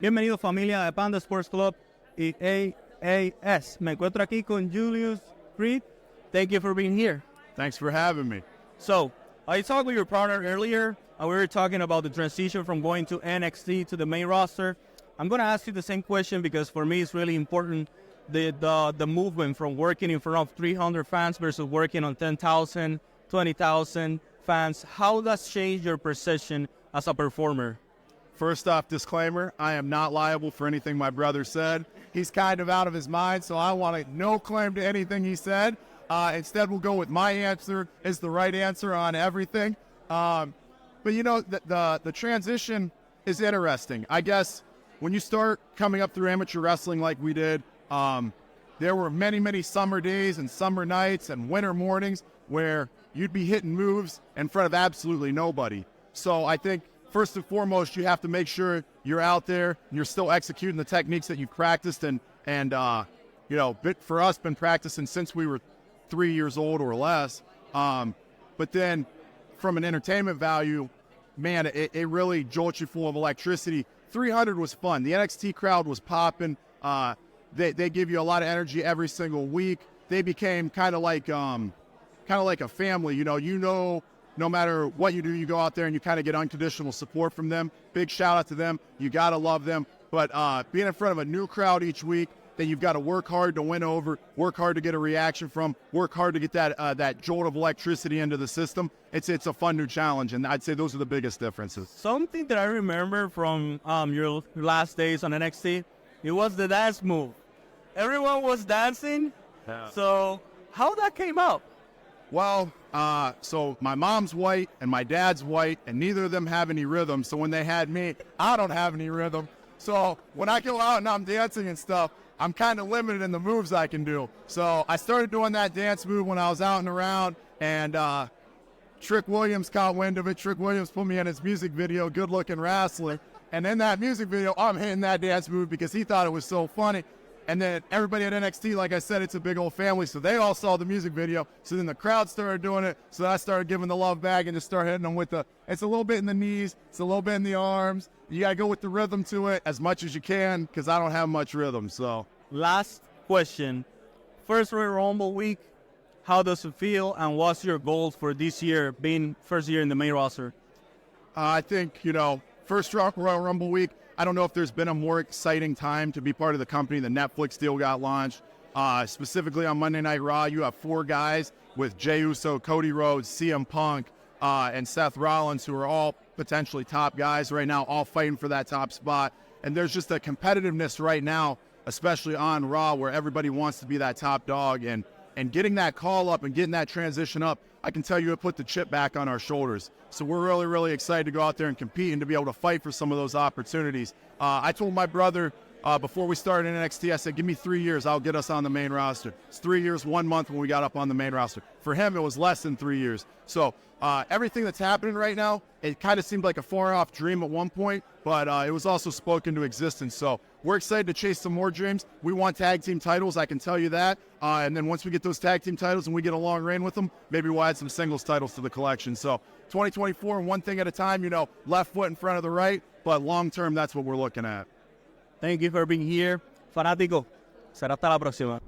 Bienvenido familia de Panda Sports Club y AAS. Me encuentro aquí con Julius Creed. Thank you for being here. Thanks for having me. So, I talked with your partner earlier, and we were talking about the transition from going to NXT to the main roster. I'm going to ask you the same question because for me it's really important, the movement from working in front of 300 fans versus working on 10,000, 20,000 fans. How does change your perception as a performer? First off, disclaimer, I am not liable for anything my brother said. He's kind of out of his mind, so I want no claim to anything he said. Instead, we'll go with my answer is the right answer on everything. But you know, the transition is interesting. I guess when you start coming up through amateur wrestling like we did, there were many, many summer days and summer nights and winter mornings where you'd be hitting moves in front of absolutely nobody. So I think first and foremost, you have to make sure you're out there and you're still executing the techniques that you've practiced and you know, for us, been practicing since we were 3 years old or less. But then from an entertainment value, man, it really jolts you full of electricity. 300 was fun. The NXT crowd was popping. They give you a lot of energy every single week. They became kind of like a family. You know, no matter what you do, you go out there and you kind of get unconditional support from them. Big shout out to them. You got to love them. But being in front of a new crowd each week that you've got to work hard to win over, work hard to get a reaction from, work hard to get that jolt of electricity into the system, it's a fun new challenge. And I'd say those are the biggest differences. Something that I remember from your last days on NXT, it was the dance move. Everyone was dancing. Yeah. So how that came up? Well, so my mom's white and my dad's white, and neither of them have any rhythm. So when they had me, I don't have any rhythm. So when I go out and I'm dancing and stuff, I'm kind of limited in the moves I can do. So I started doing that dance move when I was out and around, and Trick Williams caught wind of it. Trick Williams put me in his music video, Good Looking Wrestling. And in that music video, I'm hitting that dance move because he thought it was so funny. And then everybody at NXT, like I said, it's a big old family, so they all saw the music video. So then the crowd started doing it, so I started giving the love back and just started hitting them with it's a little bit in the knees, it's a little bit in the arms. You got to go with the rhythm to it as much as you can because I don't have much rhythm, so. Last question. First Royal Rumble week, how does it feel, and what's your goals for this year, being first year in the main roster? I think, you know, first Royal Rumble week, I don't know if there's been a more exciting time to be part of the company. The Netflix deal got launched. Specifically on Monday Night Raw, you have 4 guys with Jey Uso, Cody Rhodes, CM Punk, and Seth Rollins, who are all potentially top guys right now, all fighting for that top spot. And there's just a competitiveness right now, especially on Raw, where everybody wants to be that top dog. And getting that call up and getting that transition up, I can tell you it put the chip back on our shoulders. So we're really, really excited to go out there and compete and to be able to fight for some of those opportunities. I told my brother before we started in NXT, I said, give me 3 years, I'll get us on the main roster. It's 3 years, 1 month when we got up on the main roster. For him, it was less than 3 years. So everything that's happening right now, it kind of seemed like a far-off dream at one point, but it was also spoken to existence. So we're excited to chase some more dreams. We want tag team titles, I can tell you that. And then once we get those tag team titles and we get a long reign with them, maybe we'll add some singles titles to the collection. So 2024, one thing at a time, you know, left foot in front of the right, but long-term, that's what we're looking at. Thank you for being here. Fanático, será hasta la próxima.